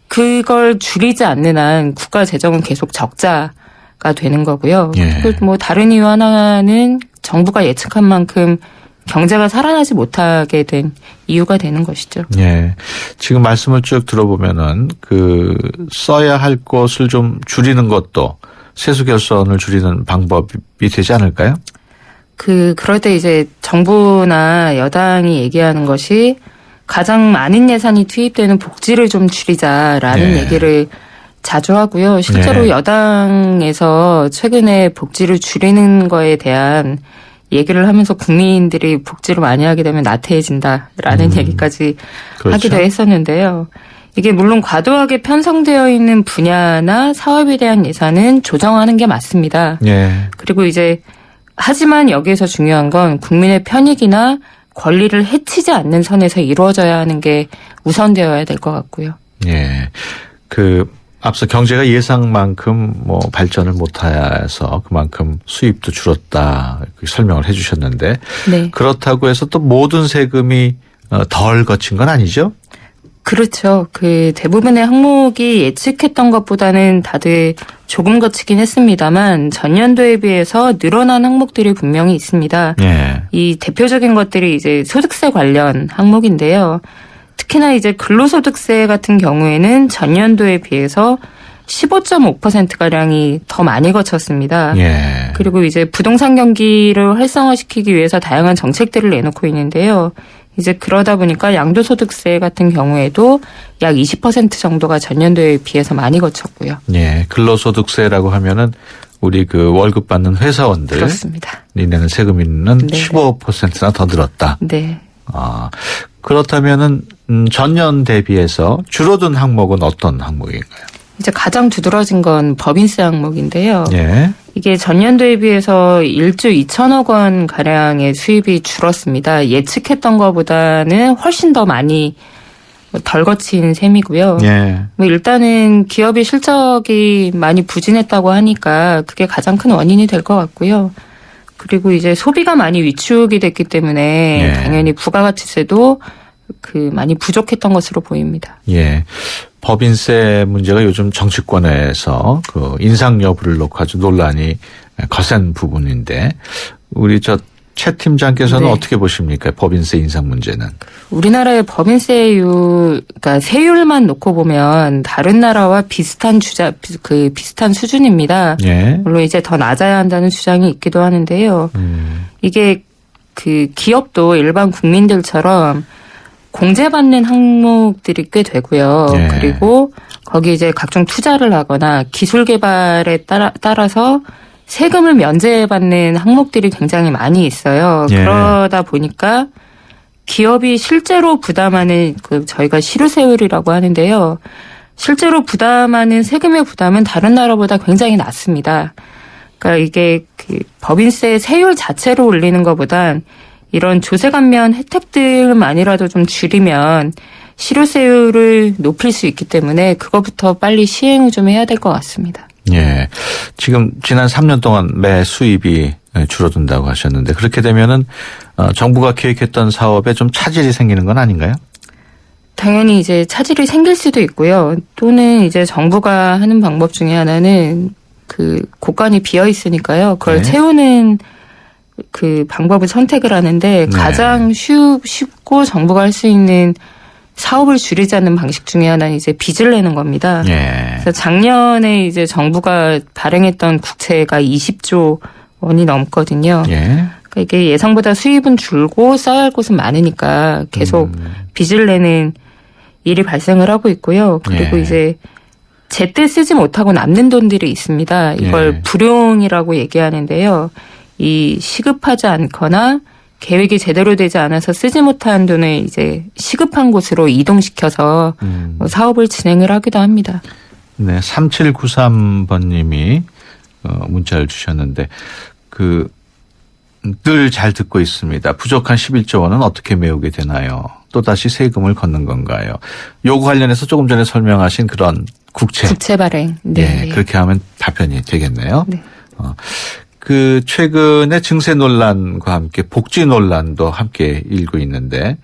Speaker 15: 그걸 줄이지 않는 한 국가 재정은 계속 적자가 되는 거고요.
Speaker 1: 예.
Speaker 15: 그리고 다른 이유 하나는 정부가 예측한 만큼 경제가 살아나지 못하게 된 이유가 되는 것이죠.
Speaker 1: 예. 지금 말씀을 쭉 들어보면은 써야 할 것을 좀 줄이는 것도 세수결손을 줄이는 방법이 되지 않을까요?
Speaker 15: 그럴 때 이제 정부나 여당이 얘기하는 것이 가장 많은 예산이 투입되는 복지를 좀 줄이자라는 얘기를 자주 하고요. 실제로 여당에서 최근에 복지를 줄이는 거에 대한 얘기를 하면서 국민들이 복지를 많이 하게 되면 나태해진다라는 얘기까지 하기도 했었는데요. 이게 물론 과도하게 편성되어 있는 분야나 사업에 대한 예산은 조정하는 게 맞습니다. 그리고 이제 하지만 여기에서 중요한 건 국민의 편익이나 권리를 해치지 않는 선에서 이루어져야 하는 게 우선되어야 될 것 같고요.
Speaker 1: 예. 앞서 경제가 예상만큼 발전을 못해서 그만큼 수입도 줄었다 설명을 해 주셨는데 그렇다고 해서 또 모든 세금이 덜 거친 건 아니죠?
Speaker 15: 그렇죠. 대부분의 항목이 예측했던 것보다는 다들 조금 거치긴 했습니다만 전년도에 비해서 늘어난 항목들이 분명히 있습니다. 이 대표적인 것들이 이제 소득세 관련 항목인데요. 특히나 이제 근로소득세 같은 경우에는 전년도에 비해서 15.5%가량이 더 많이 거쳤습니다. 그리고 이제 부동산 경기를 활성화시키기 위해서 다양한 정책들을 내놓고 있는데요. 이제 그러다 보니까 양도소득세 같은 경우에도 약 20% 정도가 전년도에 비해서 많이 거쳤고요.
Speaker 1: 예, 근로소득세라고 하면은 우리 월급 받는 회사원들
Speaker 15: 그렇습니다.
Speaker 1: 내는 세금은 15%나 더 늘었다.
Speaker 15: 네.
Speaker 1: 그렇다면은 전년 대비해서 줄어든 항목은 어떤 항목인가요?
Speaker 15: 이제 가장 두드러진 건 법인세 항목인데요.
Speaker 1: 예.
Speaker 15: 이게 전년도에 비해서 1조 2천억 원 가량의 수입이 줄었습니다. 예측했던 것보다는 훨씬 더 많이 덜 거친 셈이고요. 일단은 기업의 실적이 많이 부진했다고 하니까 그게 가장 큰 원인이 될 것 같고요. 그리고 이제 소비가 많이 위축이 됐기 때문에 당연히 부가가치세도 많이 부족했던 것으로 보입니다.
Speaker 1: 예. 법인세 문제가 요즘 정치권에서 인상 여부를 놓고 아주 논란이 거센 부분인데 우리 최 팀장께서는
Speaker 15: 네.
Speaker 1: 어떻게 보십니까? 법인세 인상 문제는.
Speaker 15: 우리나라의 법인세율, 그러니까 세율만 놓고 보면 다른 나라와 비슷한 비슷한 수준입니다.
Speaker 1: 예.
Speaker 15: 물론 이제 더 낮아야 한다는 주장이 있기도 하는데요. 이게 기업도 일반 국민들처럼 공제받는 항목들이 꽤 되고요.
Speaker 1: 예.
Speaker 15: 그리고 거기 이제 각종 투자를 하거나 기술 개발에 따라서 세금을 면제받는 항목들이 굉장히 많이 있어요.
Speaker 1: 예.
Speaker 15: 그러다 보니까 기업이 실제로 부담하는 저희가 실효세율이라고 하는데요. 실제로 부담하는 세금의 부담은 다른 나라보다 굉장히 낮습니다. 그러니까 이게 법인세 세율 자체로 올리는 것보단 이런 조세 감면 혜택들만이라도 좀 줄이면 실효세율을 높일 수 있기 때문에 그거부터 빨리 시행을 좀 해야 될 것 같습니다.
Speaker 1: 예. 지금 지난 3년 동안 매 수입이 줄어든다고 하셨는데 그렇게 되면은 정부가 계획했던 사업에 좀 차질이 생기는 건 아닌가요?
Speaker 15: 당연히 이제 차질이 생길 수도 있고요. 또는 이제 정부가 하는 방법 중에 하나는 곳간이 비어 있으니까요. 그걸
Speaker 1: 네.
Speaker 15: 채우는 방법을 선택을 하는데 가장 쉽고 정부가 할 수 있는 사업을 줄이자는 방식 중에 하나는 이제 빚을 내는 겁니다.
Speaker 1: 예.
Speaker 15: 그래서 작년에 이제 정부가 발행했던 국채가 20조 원이 넘거든요.
Speaker 1: 예.
Speaker 15: 그러니까 이게 예상보다 수입은 줄고 써야 할 곳은 많으니까 계속 빚을 내는 일이 발생을 하고 있고요. 그리고
Speaker 1: 예.
Speaker 15: 이제 제때 쓰지 못하고 남는 돈들이 있습니다. 이걸
Speaker 1: 예.
Speaker 15: 불용이라고 얘기하는데요. 이 시급하지 않거나 계획이 제대로 되지 않아서 쓰지 못한 돈을 이제 시급한 곳으로 이동시켜서 사업을 진행을 하기도 합니다.
Speaker 1: 네, 3793번님이 문자를 주셨는데 늘 잘 듣고 있습니다. 부족한 11조 원은 어떻게 메우게 되나요? 또다시 세금을 걷는 건가요? 요거 관련해서 조금 전에 설명하신 그런 국채
Speaker 15: 발행. 네.
Speaker 1: 예, 그렇게 하면 답변이 되겠네요.
Speaker 15: 네.
Speaker 1: 최근에 증세 논란과 함께 복지 논란도 함께 일고 있는데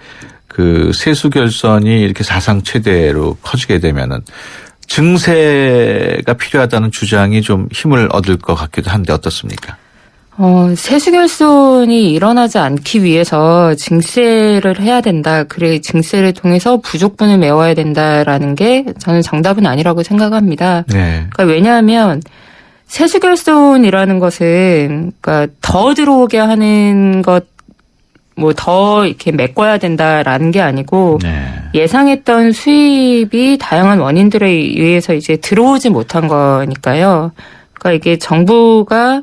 Speaker 1: 세수 결선이 이렇게 사상 최대로 커지게 되면은 증세가 필요하다는 주장이 좀 힘을 얻을 것 같기도 한데 어떻습니까?
Speaker 15: 세수 결손이 일어나지 않기 위해서 증세를 해야 된다. 그래 증세를 통해서 부족분을 메워야 된다라는 게 저는 정답은 아니라고 생각합니다.
Speaker 1: 네.
Speaker 15: 그러니까 왜냐하면 세수 결손이라는 것은 그러니까 더 들어오게 하는 것 더 이렇게 메꿔야 된다라는 게 아니고 예상했던 수입이 다양한 원인들에 의해서 이제 들어오지 못한 거니까요. 그러니까 이게 정부가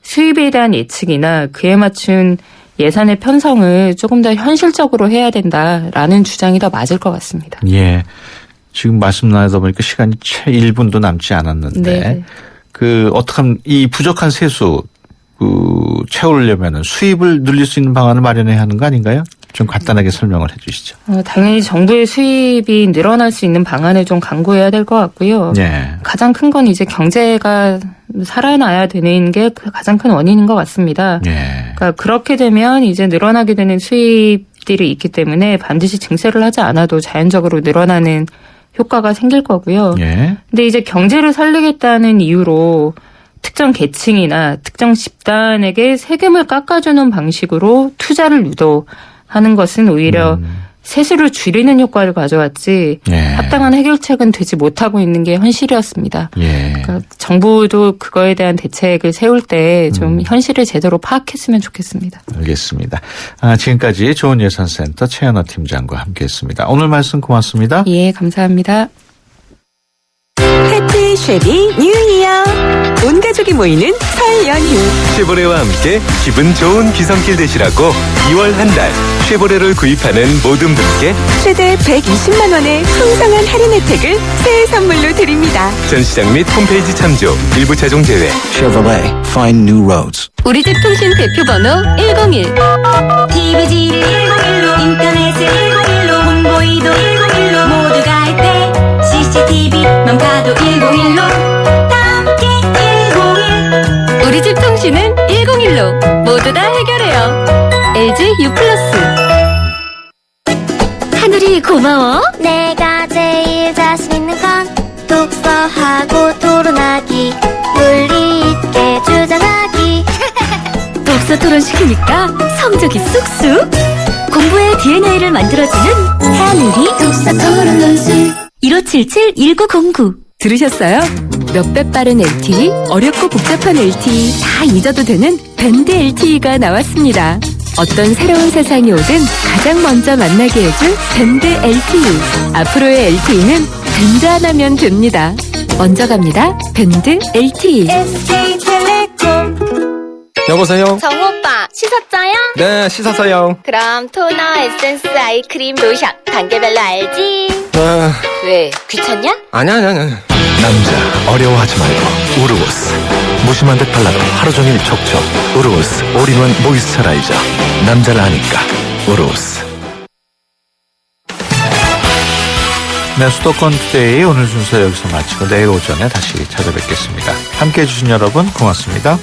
Speaker 15: 수입에 대한 예측이나 그에 맞춘 예산의 편성을 조금 더 현실적으로 해야 된다라는 주장이 더 맞을 것 같습니다.
Speaker 1: 예. 지금 말씀 나누다 보니까 시간이 채 1분도 남지 않았는데
Speaker 15: 네.
Speaker 1: 어떻게 하면 이 부족한 세수 채우려면은 수입을 늘릴 수 있는 방안을 마련해야 하는 거 아닌가요? 좀 간단하게 설명을 해 주시죠.
Speaker 15: 당연히 정부의 수입이 늘어날 수 있는 방안을 좀 강구해야 될 것 같고요.
Speaker 1: 네.
Speaker 15: 가장 큰 건 이제 경제가 살아나야 되는 게 가장 큰 원인인 것 같습니다.
Speaker 1: 네.
Speaker 15: 그러니까 그렇게 되면 이제 늘어나게 되는 수입들이 있기 때문에 반드시 증세를 하지 않아도 자연적으로 늘어나는 효과가 생길 거고요.
Speaker 1: 예.
Speaker 15: 근데 이제 경제를 살리겠다는 이유로 특정 계층이나 특정 집단에게 세금을 깎아주는 방식으로 투자를 유도하는 것은 오히려 세수를 줄이는 효과를 가져왔지 합당한 해결책은 되지 못하고 있는 게 현실이었습니다. 그러니까 정부도 그거에 대한 대책을 세울 때 좀 현실을 제대로 파악했으면 좋겠습니다.
Speaker 1: 알겠습니다. 지금까지 좋은예산센터 최연아 팀장과 함께했습니다. 오늘 말씀 고맙습니다.
Speaker 15: 예, 감사합니다.
Speaker 16: 해피 쉐비 뉴 이어 온 가족이 모이는 설 연휴
Speaker 17: 쉐보레와 함께 기분 좋은 귀성길 되시라고 2월 한 달 쉐보레를 구입하는 모든 분께
Speaker 16: 최대 120만 원의 풍성한 할인 혜택을 새해 선물로 드립니다.
Speaker 17: 전시장 및 홈페이지 참조 일부 차종 제외.
Speaker 18: Chevrolet, find new roads.
Speaker 19: 우리 집 통신 대표번호 101 TVG를 101로 인터넷을 101로 홍보이도 101로 모두가 할 때 CCTV만 봐도 101로 함께 101 우리 집 통신은 101로 모두 다 해결해요. LG U+. 하늘이 고마워.
Speaker 20: 내가 제일 자신 있는 건 독서하고 토론하기, 논리 있게 주장하기.
Speaker 19: 토론시키니까 성적이 쑥쑥. 공부의 DNA를 만들어주는 하늘이 독서 토론 논술 1577-1909. 들으셨어요? 몇 배 빠른 LTE, 어렵고 복잡한 LTE 다 잊어도 되는 밴드 LTE가 나왔습니다. 어떤 새로운 세상이 오든 가장 먼저 만나게 해줄 밴드 LTE. 앞으로의 LTE는 밴드 하나면 됩니다. 먼저 갑니다. 밴드 LTE.
Speaker 21: 여보세요?
Speaker 20: 정오빠 씻었어요?
Speaker 21: 네, 씻었어요.
Speaker 20: 그럼 토너, 에센스, 아이크림, 로션 단계별로 알지? 왜? 귀찮냐?
Speaker 21: 아니야.
Speaker 17: 남자 어려워하지 말고 우르보스. 무심한 듯 발라도 하루 종일 촉촉. 우르보스 올인원 모이스처라이저. 남자를 아니까 우르보스.
Speaker 1: 네, 수도권 투데이 오늘 순서 여기서 마치고 내일 오전에 다시 찾아뵙겠습니다. 함께해 주신 여러분 고맙습니다.